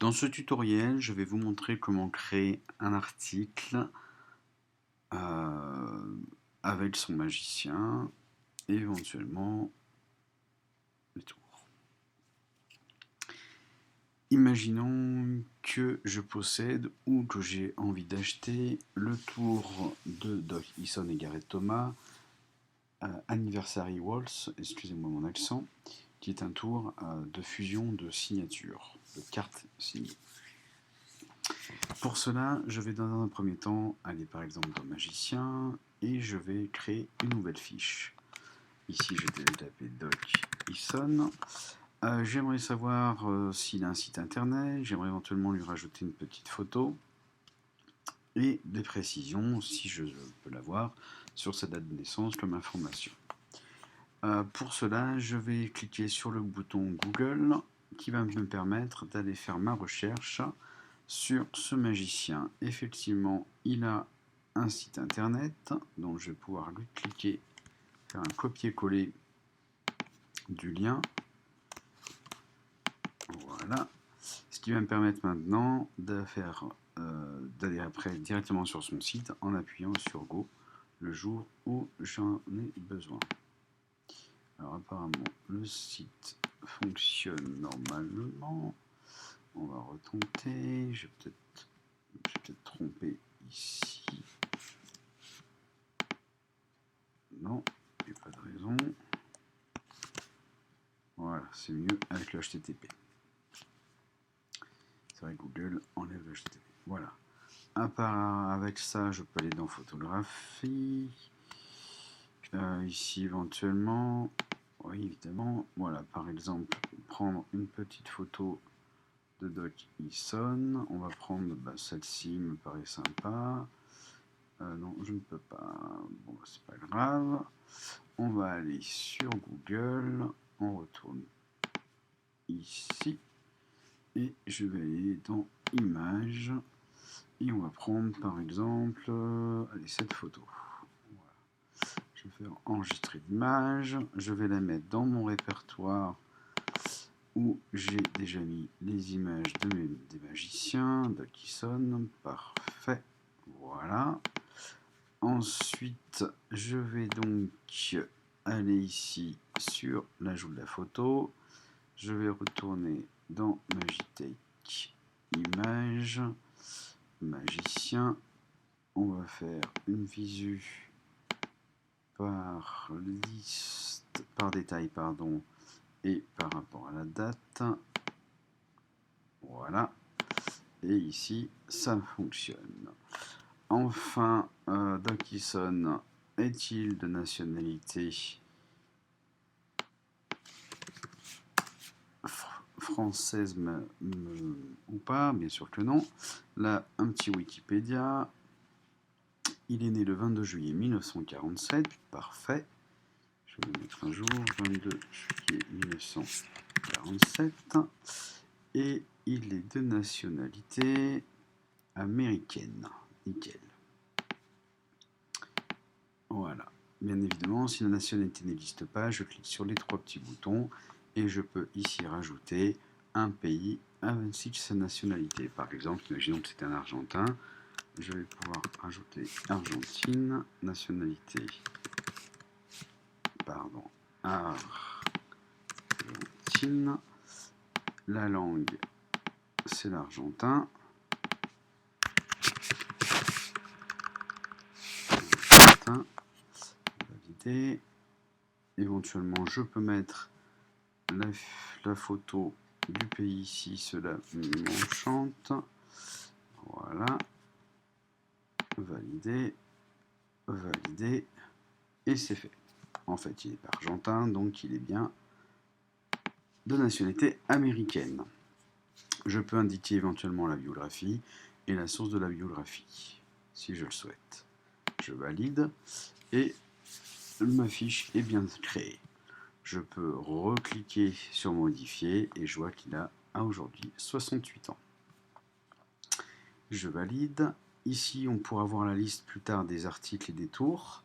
Dans ce tutoriel, je vais vous montrer comment créer un article euh, avec son magicien et éventuellement les tours. Imaginons que je possède ou que j'ai envie d'acheter le tour de Doc Eason et Gareth Thomas, Anniversary Waltz, excusez-moi mon accent, qui est un tour de fusion de signatures, de cartes signées. Pour cela, je vais dans un premier temps aller par exemple dans Magicien et je vais créer une nouvelle fiche. Ici, je vais taper Doc Eason. J'aimerais savoir s'il a un site internet, j'aimerais éventuellement lui rajouter une petite photo et des précisions, si je peux l'avoir, sur sa date de naissance comme information. Pour cela, je vais cliquer sur le bouton Google qui va me permettre d'aller faire ma recherche sur ce magicien. Effectivement, il a un site internet, donc je vais pouvoir lui cliquer, faire un copier-coller du lien. Voilà. Ce qui va me permettre maintenant d'aller après directement sur son site en appuyant sur Go le jour où j'en ai besoin. Alors apparemment le site fonctionne normalement. On va retenter. Je vais peut-être tromper ici. Non, il n'y a pas de raison. Voilà, c'est mieux avec le HTTP. C'est vrai que Google enlève le HTTP. Voilà. Avec ça, je peux aller dans photographie. Ici, éventuellement, oui, évidemment. Voilà, par exemple, prendre une petite photo de Doc Eason. On va prendre celle-ci, me paraît sympa. Non, je ne peux pas. Bon, c'est pas grave. On va aller sur Google. On retourne ici. Et je vais aller dans Images. Et on va prendre par exemple allez, cette photo. Voilà. Je vais faire enregistrer l'image. Je vais la mettre dans mon répertoire où j'ai déjà mis les images des magiciens, Doc Eason. Parfait. Voilà. Ensuite, je vais donc aller ici sur l'ajout de la photo. Je vais retourner dans Magitech Images, Magicien. On va faire une visu par liste, par détail, pardon, et par rapport à la date. Voilà. Et ici, ça fonctionne. Enfin, Doc Eason est-il de nationalité française ou pas? Bien sûr que non. Là, un petit Wikipédia. Il est né le 22 juillet 1947. Parfait. Je vais le mettre un jour. 22 juillet 1947. Et il est de nationalité américaine. Nickel. Voilà. Bien évidemment, si la nationalité n'existe pas, je clique sur les trois petits boutons et je peux ici rajouter un pays ainsi que sa nationalité. Par exemple, imaginons que c'est un Argentin. Je vais pouvoir rajouter Argentine, nationalité, pardon, Argentine. La langue, c'est l'argentin. Valider. Éventuellement, je peux mettre la photo du pays ici, cela m'enchante. Voilà. Valider. Valider. Et c'est fait. En fait, il est pas argentin, donc il est bien de nationalité américaine. Je peux indiquer éventuellement la biographie et la source de la biographie, si je le souhaite. Je valide et ma fiche est bien créée. Je peux recliquer sur modifier et je vois qu'il a aujourd'hui 68 ans. Je valide. Ici, on pourra voir la liste plus tard des articles et des tours.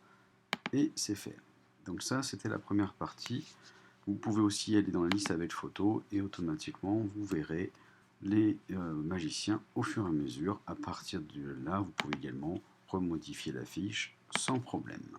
Et c'est fait. Donc ça, c'était la première partie. Vous pouvez aussi aller dans la liste avec photos et automatiquement, vous verrez les magiciens au fur et à mesure. À partir de là, vous pouvez également remodifier la fiche sans problème.